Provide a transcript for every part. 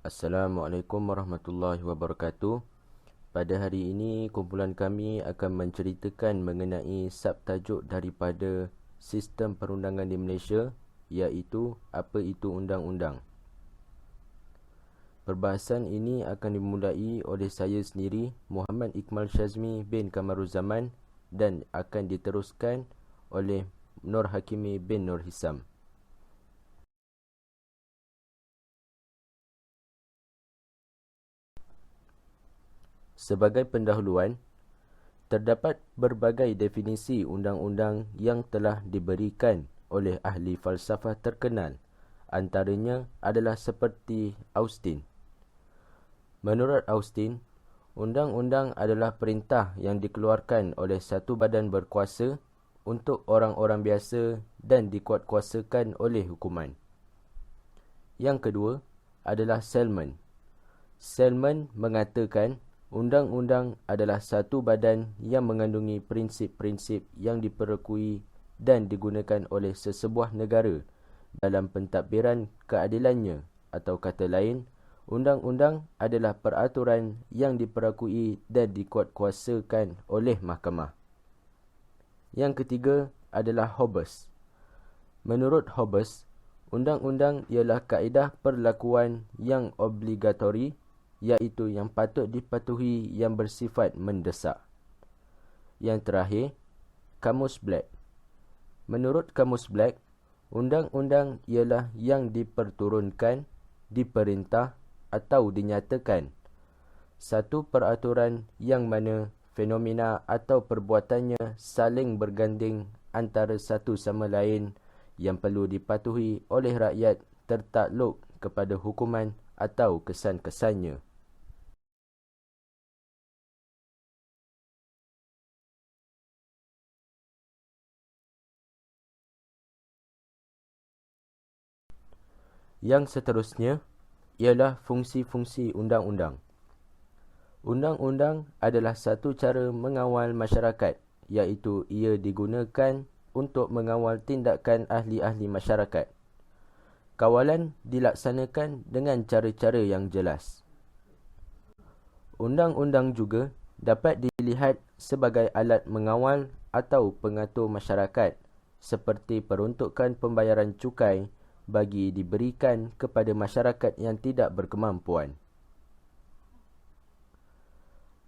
Assalamualaikum warahmatullahi wabarakatuh. Pada hari ini, kumpulan kami akan menceritakan mengenai subtajuk daripada sistem perundangan di Malaysia, iaitu apa itu undang-undang. Perbahasan ini akan dimulai oleh saya sendiri, Muhammad Iqmal Shazmi bin Kamaruzaman, dan akan diteruskan oleh Nur Hakimi bin Nur Hisam. Sebagai pendahuluan, terdapat berbagai definisi undang-undang yang telah diberikan oleh ahli falsafah terkenal. Antaranya adalah seperti Austin. Menurut Austin, undang-undang adalah perintah yang dikeluarkan oleh satu badan berkuasa untuk orang-orang biasa dan dikuatkuasakan oleh hukuman. Yang kedua adalah Selman. Selman mengatakan undang-undang adalah satu badan yang mengandungi prinsip-prinsip yang diperkui dan digunakan oleh sesebuah negara dalam pentadbiran keadilannya, atau kata lain, undang-undang adalah peraturan yang diperkui dan dikuatkuasakan oleh mahkamah. Yang ketiga adalah Hobbes. Menurut Hobbes, undang-undang ialah kaedah perlakuan yang obligatori, iaitu yang patut dipatuhi yang bersifat mendesak. Yang terakhir, Kamus Black. Menurut Kamus Black, undang-undang ialah yang diperturunkan, diperintah atau dinyatakan satu peraturan yang mana fenomena atau perbuatannya saling berganding antara satu sama lain yang perlu dipatuhi oleh rakyat tertakluk kepada hukuman atau kesan-kesannya. Yang seterusnya ialah fungsi-fungsi undang-undang. Undang-undang adalah satu cara mengawal masyarakat, iaitu ia digunakan untuk mengawal tindakan ahli-ahli masyarakat. Kawalan dilaksanakan dengan cara-cara yang jelas. Undang-undang juga dapat dilihat sebagai alat mengawal atau pengatur masyarakat, seperti peruntukan pembayaran cukai bagi diberikan kepada masyarakat yang tidak berkemampuan.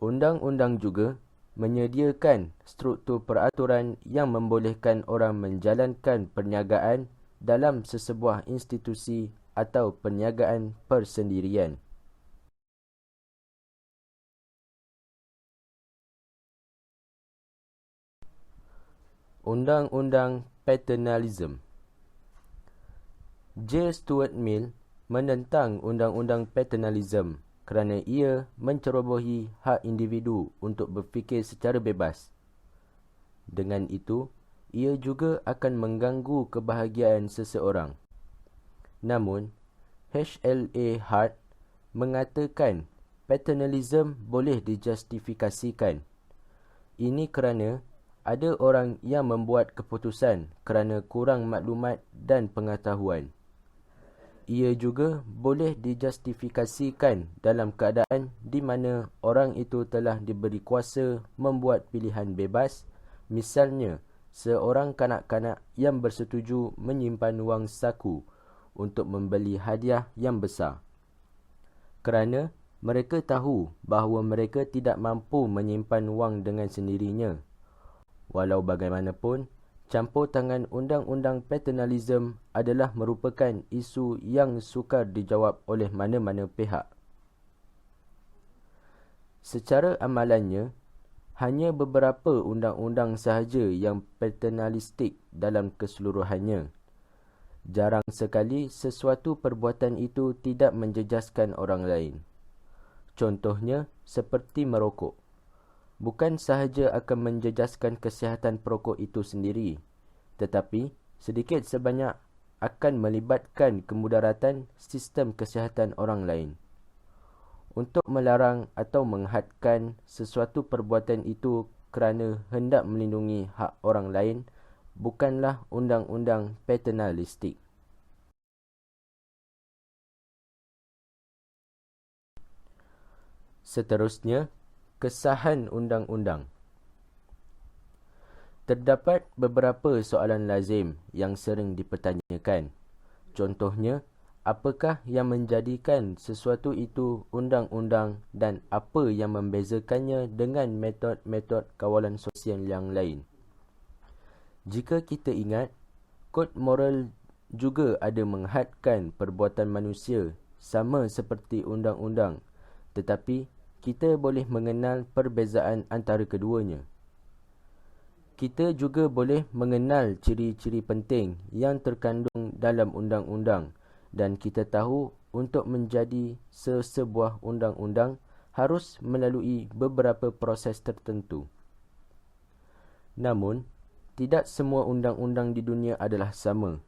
Undang-undang juga menyediakan struktur peraturan yang membolehkan orang menjalankan perniagaan dalam sesebuah institusi atau perniagaan persendirian. Undang-undang Paternalism. J. Stuart Mill menentang undang-undang paternalism kerana ia mencerobohi hak individu untuk berfikir secara bebas. Dengan itu, ia juga akan mengganggu kebahagiaan seseorang. Namun, H.L.A. Hart mengatakan paternalism boleh dijustifikasikan. Ini kerana ada orang yang membuat keputusan kerana kurang maklumat dan pengetahuan. Ia juga boleh dijustifikasikan dalam keadaan di mana orang itu telah diberi kuasa membuat pilihan bebas, misalnya seorang kanak-kanak yang bersetuju menyimpan wang saku untuk membeli hadiah yang besar. Kerana mereka tahu bahawa mereka tidak mampu menyimpan wang dengan sendirinya. Walau bagaimanapun, campur tangan undang-undang paternalism adalah merupakan isu yang sukar dijawab oleh mana-mana pihak. Secara amalannya, hanya beberapa undang-undang sahaja yang paternalistik dalam keseluruhannya. Jarang sekali sesuatu perbuatan itu tidak menjejaskan orang lain. Contohnya, seperti merokok. Bukan sahaja akan menjejaskan kesihatan perokok itu sendiri, tetapi sedikit sebanyak akan melibatkan kemudaratan sistem kesihatan orang lain. Untuk melarang atau menghadkan sesuatu perbuatan itu kerana hendak melindungi hak orang lain bukanlah undang-undang paternalistik. Seterusnya, kesahan undang-undang. Terdapat beberapa soalan lazim yang sering dipertanyakan. Contohnya, apakah yang menjadikan sesuatu itu undang-undang dan apa yang membezakannya dengan metod-metod kawalan sosial yang lain? Jika kita ingat, kod moral juga ada menghadkan perbuatan manusia sama seperti undang-undang, tetapi kita boleh mengenal perbezaan antara keduanya. Kita juga boleh mengenal ciri-ciri penting yang terkandung dalam undang-undang dan kita tahu untuk menjadi sesebuah undang-undang harus melalui beberapa proses tertentu. Namun, tidak semua undang-undang di dunia adalah sama.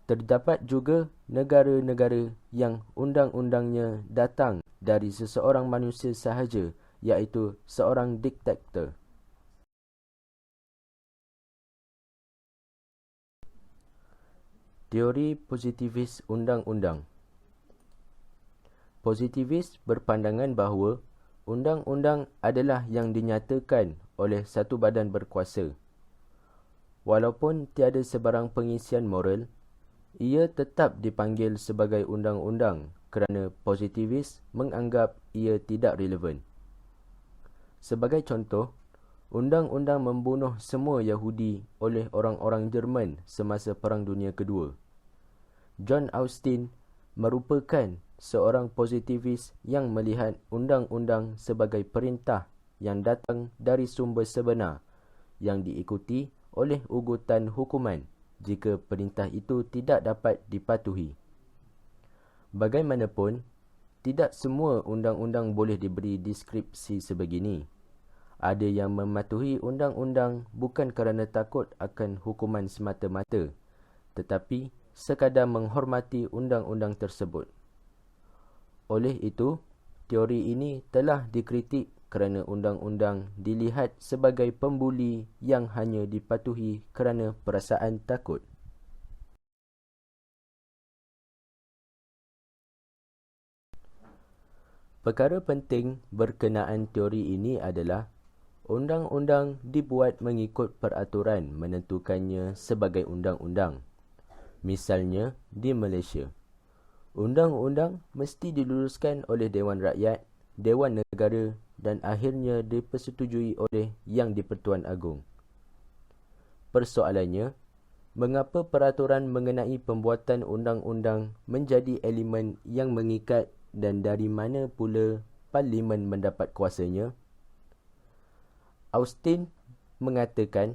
Terdapat juga negara-negara yang undang-undangnya datang dari seseorang manusia sahaja, iaitu seorang diktator. Teori positivis undang-undang. Positivis berpandangan bahawa undang-undang adalah yang dinyatakan oleh satu badan berkuasa. Walaupun tiada sebarang pengisian moral, ia tetap dipanggil sebagai undang-undang kerana positivis menganggap ia tidak relevan. Sebagai contoh, undang-undang membunuh semua Yahudi oleh orang-orang Jerman semasa Perang Dunia Kedua. John Austin merupakan seorang positivis yang melihat undang-undang sebagai perintah yang datang dari sumber sebenar yang diikuti oleh ugutan hukuman jika perintah itu tidak dapat dipatuhi. Bagaimanapun, tidak semua undang-undang boleh diberi deskripsi sebegini. Ada yang mematuhi undang-undang bukan kerana takut akan hukuman semata-mata, tetapi sekadar menghormati undang-undang tersebut. Oleh itu, teori ini telah dikritik kerana undang-undang dilihat sebagai pembuli yang hanya dipatuhi kerana perasaan takut. Perkara penting berkenaan teori ini adalah undang-undang dibuat mengikut peraturan menentukannya sebagai undang-undang. Misalnya, di Malaysia, undang-undang mesti diluluskan oleh Dewan Rakyat, Dewan Negara dan akhirnya dipersetujui oleh Yang di-Pertuan Agong. Persoalannya, mengapa peraturan mengenai pembuatan undang-undang menjadi elemen yang mengikat dan dari mana pula Parlimen mendapat kuasanya? Austin mengatakan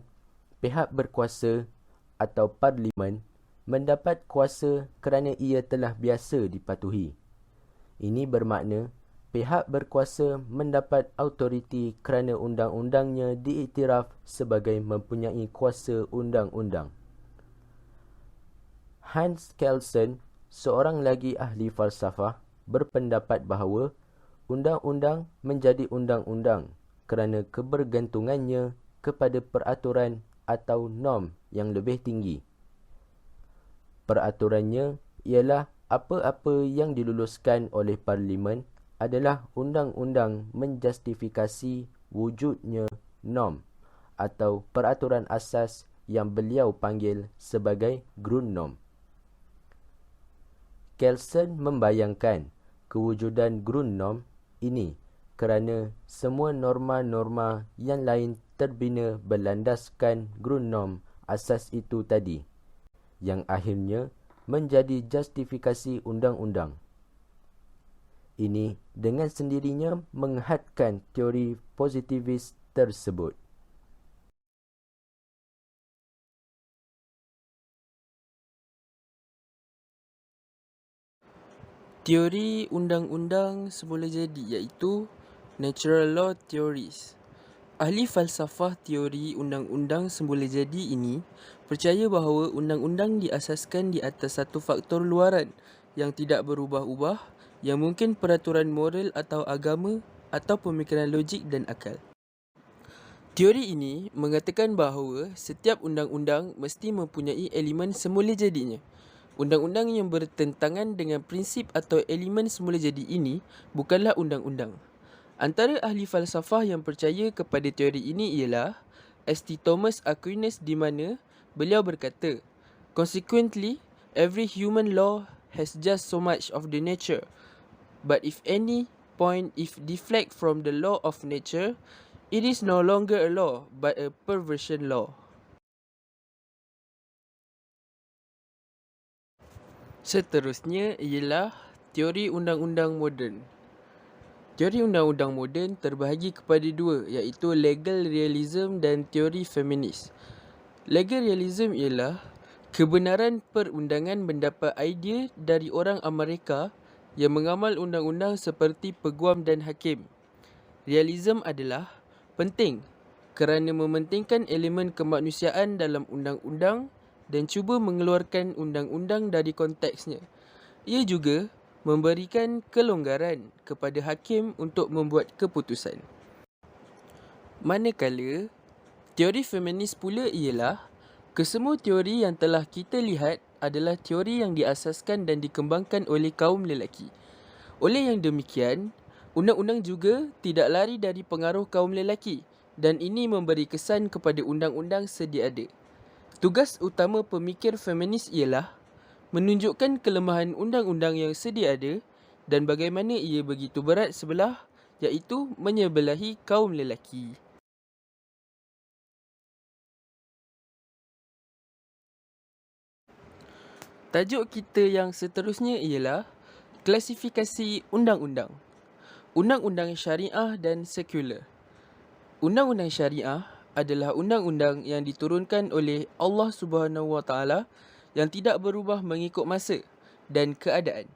pihak berkuasa atau Parlimen mendapat kuasa kerana ia telah biasa dipatuhi. Ini bermakna pihak berkuasa mendapat autoriti kerana undang-undangnya diiktiraf sebagai mempunyai kuasa undang-undang. Hans Kelsen, seorang lagi ahli falsafah, berpendapat bahawa undang-undang menjadi undang-undang kerana kebergantungannya kepada peraturan atau norm yang lebih tinggi. Peraturannya ialah apa-apa yang diluluskan oleh Parlimen adalah undang-undang menjustifikasi wujudnya norm atau peraturan asas yang beliau panggil sebagai Grundnorm. Kelsen membayangkan kewujudan Grundnorm ini kerana semua norma-norma yang lain terbina berlandaskan Grundnorm asas itu tadi, yang akhirnya menjadi justifikasi undang-undang. Ini dengan sendirinya menghadkan teori positivis tersebut. Teori undang-undang semula jadi iaitu Natural Law Theories. Ahli falsafah teori undang-undang semula jadi ini percaya bahawa undang-undang diasaskan di atas satu faktor luaran yang tidak berubah-ubah, yang mungkin peraturan moral atau agama atau pemikiran logik dan akal. Teori ini mengatakan bahawa setiap undang-undang mesti mempunyai elemen semula jadinya. Undang-undang yang bertentangan dengan prinsip atau elemen semula jadi ini bukanlah undang-undang. Antara ahli falsafah yang percaya kepada teori ini ialah St. Thomas Aquinas, di mana beliau berkata, "Consequently, every human law has just so much of the nature, but if deflect from the law of nature, it is no longer a law, but a perversion law." Seterusnya ialah teori undang-undang moden. Teori undang-undang moden terbahagi kepada dua, iaitu legal realism dan teori feminis. Legal realism ialah kebenaran perundangan mendapat idea dari orang Amerika yang mengamal undang-undang seperti peguam dan hakim. Realism adalah penting kerana mementingkan elemen kemanusiaan dalam undang-undang dan cuba mengeluarkan undang-undang dari konteksnya. Ia juga memberikan kelonggaran kepada hakim untuk membuat keputusan. Manakala, teori feminis pula ialah kesemua teori yang telah kita lihat adalah teori yang diasaskan dan dikembangkan oleh kaum lelaki. Oleh yang demikian, undang-undang juga tidak lari dari pengaruh kaum lelaki dan ini memberi kesan kepada undang-undang sedia ada. Tugas utama pemikir feminis ialah menunjukkan kelemahan undang-undang yang sedia ada dan bagaimana ia begitu berat sebelah, iaitu menyebelahi kaum lelaki. Tajuk kita yang seterusnya ialah klasifikasi undang-undang. Undang-undang syariah dan sekular. Undang-undang syariah adalah undang-undang yang diturunkan oleh Allah Subhanahu Wa Taala yang tidak berubah mengikut masa dan keadaan.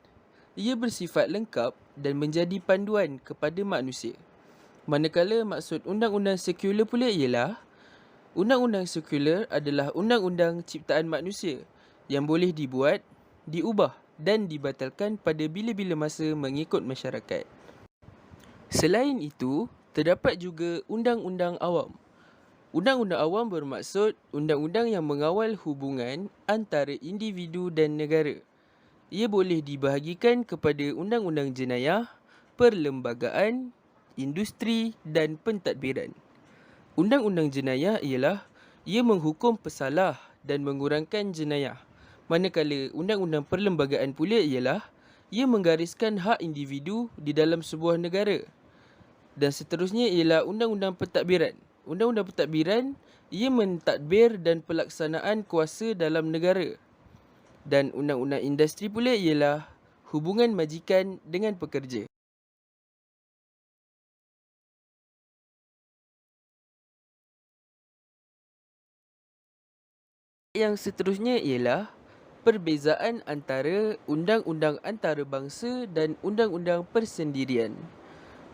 Ia bersifat lengkap dan menjadi panduan kepada manusia. Manakala maksud undang-undang sekular pula ialah undang-undang sekular adalah undang-undang ciptaan manusia yang boleh dibuat, diubah dan dibatalkan pada bila-bila masa mengikut masyarakat. Selain itu, terdapat juga undang-undang awam. Undang-undang awam bermaksud undang-undang yang mengawal hubungan antara individu dan negara. Ia boleh dibahagikan kepada undang-undang jenayah, perlembagaan, industri dan pentadbiran. Undang-undang jenayah ialah ia menghukum pesalah dan mengurangkan jenayah. Manakala undang-undang perlembagaan pula ialah ia menggariskan hak individu di dalam sebuah negara. Dan seterusnya ialah undang-undang pentadbiran. Undang-undang pentadbiran ia mentadbir dan pelaksanaan kuasa dalam negara. Dan undang-undang industri pula ialah hubungan majikan dengan pekerja. Yang seterusnya ialah perbezaan antara undang-undang antarabangsa dan undang-undang persendirian.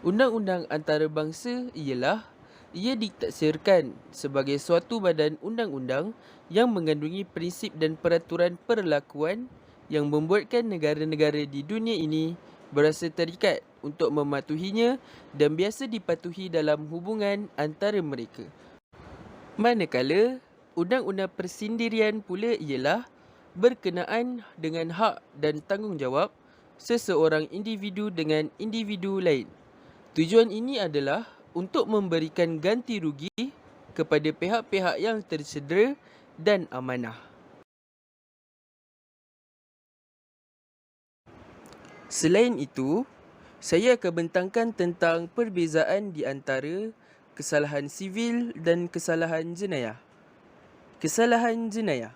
Undang-undang antarabangsa ialah ia ditaksirkan sebagai suatu badan undang-undang yang mengandungi prinsip dan peraturan perlakuan yang membuatkan negara-negara di dunia ini berasa terikat untuk mematuhinya dan biasa dipatuhi dalam hubungan antara mereka. Manakala, undang-undang persendirian pula ialah berkenaan dengan hak dan tanggungjawab seseorang individu dengan individu lain. Tujuan ini adalah untuk memberikan ganti rugi kepada pihak-pihak yang tercedera dan amanah. Selain itu, saya akan bentangkan tentang perbezaan di antara kesalahan sivil dan kesalahan jenayah. Kesalahan jenayah.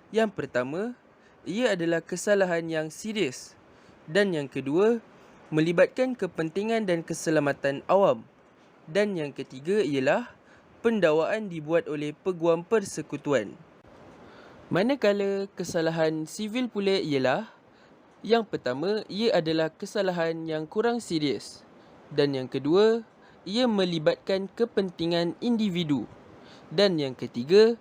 Yang pertama, ia adalah kesalahan yang serius. Dan yang kedua, melibatkan kepentingan dan keselamatan awam. Dan yang ketiga ialah pendakwaan dibuat oleh peguam persekutuan. Manakala kesalahan sivil pula ialah yang pertama, ia adalah kesalahan yang kurang serius. Dan yang kedua, ia melibatkan kepentingan individu. Dan yang ketiga,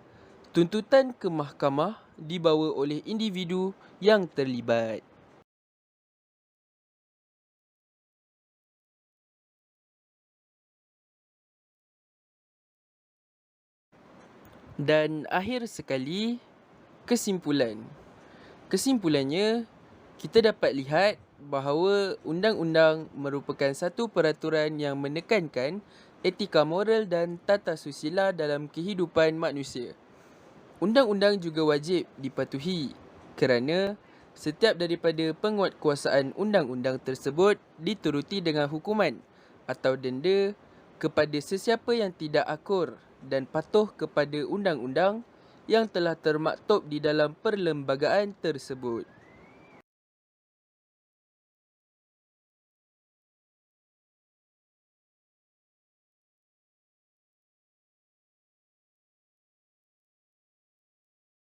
tuntutan ke mahkamah dibawa oleh individu yang terlibat. Dan akhir sekali, kesimpulan. Kesimpulannya, kita dapat lihat bahawa undang-undang merupakan satu peraturan yang menekankan etika moral dan tata susila dalam kehidupan manusia. Undang-undang juga wajib dipatuhi kerana setiap daripada penguatkuasaan undang-undang tersebut dituruti dengan hukuman atau denda kepada sesiapa yang tidak akur dan patuh kepada undang-undang yang telah termaktub di dalam perlembagaan tersebut.